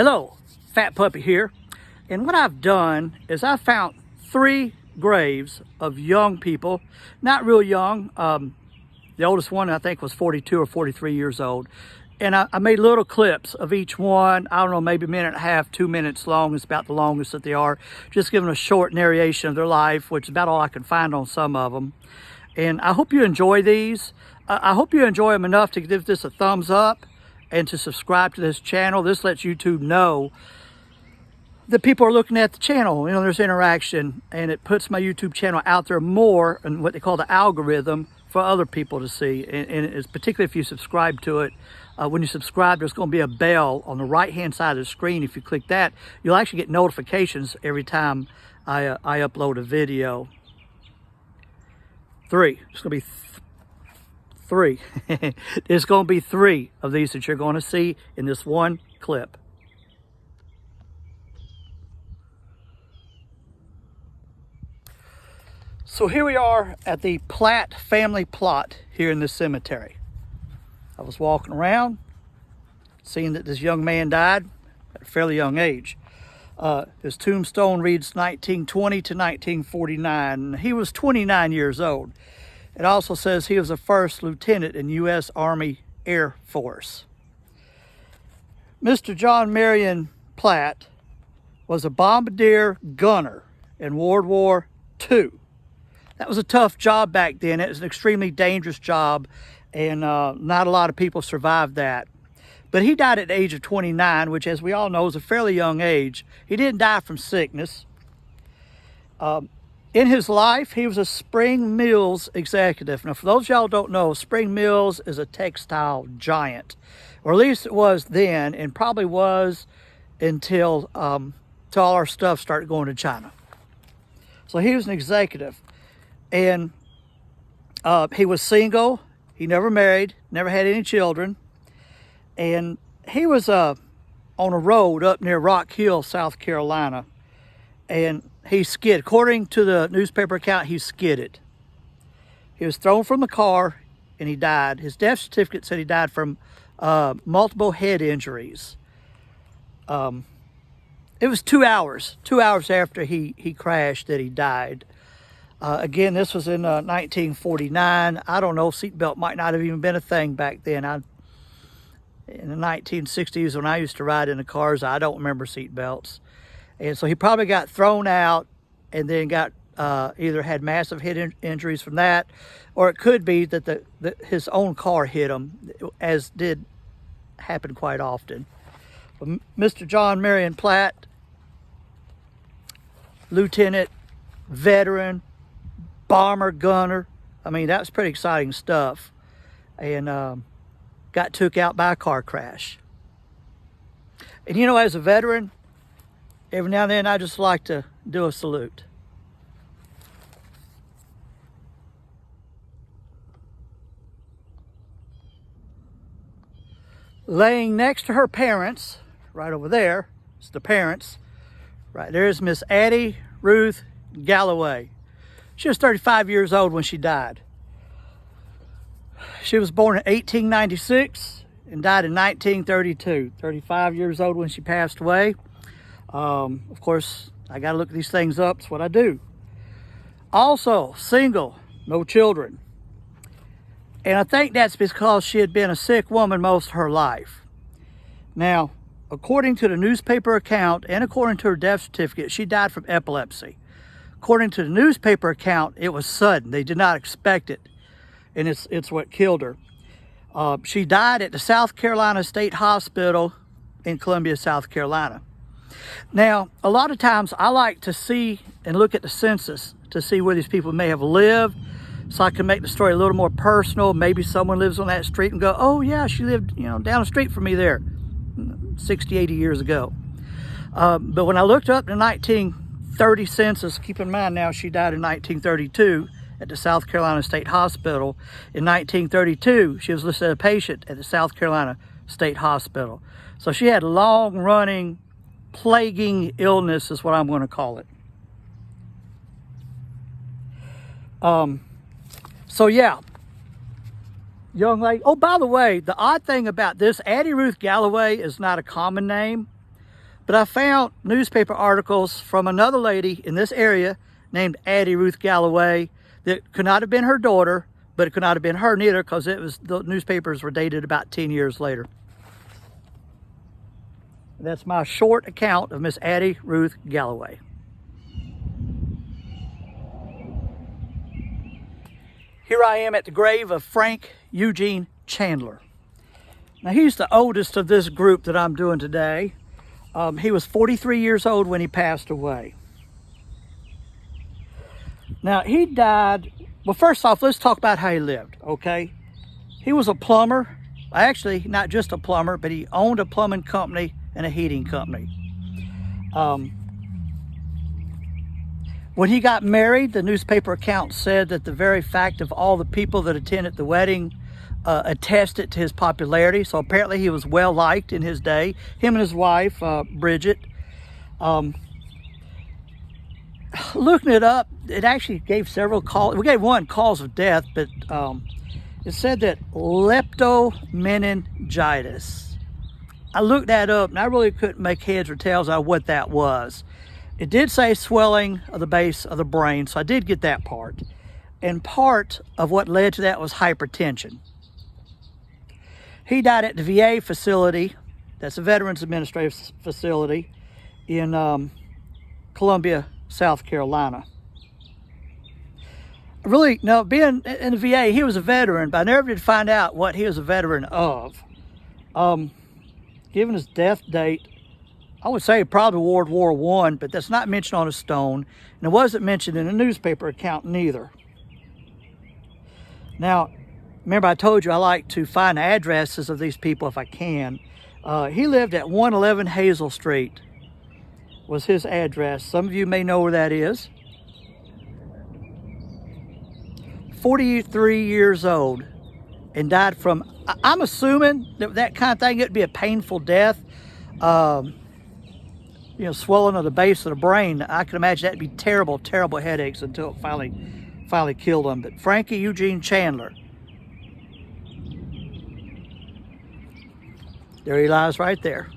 Hello, Fat Puppy here. And what I've done is I found 3 graves of young people, not real young. The oldest one I think was 42 or 43 years old. And I made little clips of each one. I don't know, maybe a minute and a half, 2 minutes long. It's about the longest that they are. Just giving a short narration of their life, which is about all I can find on some of them. And I hope you enjoy these. I hope you enjoy them enough to give this a thumbs up and to subscribe to this channel. This lets YouTube know that people are looking at the channel. You know, there's interaction, and it puts my YouTube channel out there more in what they call the algorithm for other people to see. And it's particularly if you subscribe to it. When you subscribe, there's going to be a bell on the right-hand side of the screen. If you click that, you'll actually get notifications every time I upload a video. 3. It's going to be 3. There's going to be 3 of these that you're going to see in this one clip. So here we are at the Platt family plot here in this cemetery. I was walking around, seeing that this young man died at a fairly young age. His tombstone reads 1920 to 1949. He was 29 years old. It also says he was a first lieutenant in U.S. Army Air Force. Mr. John Marion Platt was a bombardier gunner in World War II. That was a tough job back then. It was an extremely dangerous job, and not a lot of people survived that. But he died at the age of 29, which, as we all know, is a fairly young age. He didn't die from sickness. In his life, he was a Spring Mills executive. Now, for those of y'all who don't know, Spring Mills is a textile giant, or at least it was then, and probably was until all our stuff started going to China. So he was an executive, and he was single. He never married, never had any children, and he was on a road up near Rock Hill, South Carolina, and he skidded. According to the newspaper account, he skidded. He was thrown from the car and he died. His death certificate said he died from multiple head injuries. It was 2 hours after he crashed that he died. Again, this was in 1949. I don't know, seatbelt might not have even been a thing back then. In the 1960s, when I used to ride in the cars, I don't remember seatbelts. And so he probably got thrown out and then got either had massive head injuries from that, or it could be that his own car hit him, as did happen quite often. But Mr. John Marion Platt, lieutenant, veteran, bomber gunner. I mean, that was pretty exciting stuff. And got took out by a car crash. And you know, as a veteran, every now and then I just like to do a salute. Laying next to her parents, right over there, it's the parents. Right there is Miss Addie Ruth Galloway. She was 35 years old when she died. She was born in 1896 and died in 1932. 35 years old when she passed away. Of course, I got to look these things up. It's what I do. Also, single, no children. And I think that's because she had been a sick woman most of her life. Now, according to the newspaper account and according to her death certificate, she died from epilepsy. According to the newspaper account, it was sudden. They did not expect it. And it's what killed her. She died at the South Carolina State Hospital in Columbia, South Carolina. Now, a lot of times I like to see and look at the census to see where these people may have lived, so I can make the story a little more personal. Maybe someone lives on that street and go, oh yeah, she lived, you know, down the street from me there 60, 80 years ago. But when I looked up the 1930 census, keep in mind now she died in 1932 at the South Carolina State Hospital. In 1932, she was listed as a patient at the South Carolina State Hospital. So she had long-running, plaguing illness is what I'm going to call it. So yeah, young lady. Oh, by the way, the odd thing about this, Addie Ruth Galloway is not a common name. But I found newspaper articles from another lady in this area named Addie Ruth Galloway that could not have been her daughter, but it could not have been her neither, because the newspapers were dated about 10 years later. That's my short account of Miss Addie Ruth Galloway. Here I am at the grave of Frank Eugene Chandler. Now, he's the oldest of this group that I'm doing today. He was 43 years old when he passed away. Now, he died, well, first off, let's talk about how he lived, okay? He was a plumber. Actually, not just a plumber, but he owned a plumbing company and a heating company. When he got married, the newspaper account said that the very fact of all the people that attended the wedding attested to his popularity. So apparently he was well liked in his day. Him and his wife, Bridget. Looking it up, it actually gave several calls. We gave one, cause of death, but it said that leptomeningitis. I looked that up and I really couldn't make heads or tails out of what that was. It did say swelling of the base of the brain, so I did get that part. And part of what led to that was hypertension. He died at the VA facility, that's a Veterans Administrative facility in Columbia, South Carolina. Really, no, being in the VA, he was a veteran, but I never did find out what he was a veteran of. Given his death date, I would say probably World War I, but that's not mentioned on a stone, and it wasn't mentioned in a newspaper account neither. Now, remember I told you I like to find addresses of these people if I can. He lived at 111 Hazel Street, was his address. Some of you may know where that is. 43 years old, and died from, I'm assuming that kind of thing, it'd be a painful death. You know, swelling of the base of the brain. I can imagine that'd be terrible, terrible headaches until it finally killed him. But Frankie Eugene Chandler, there he lies right there.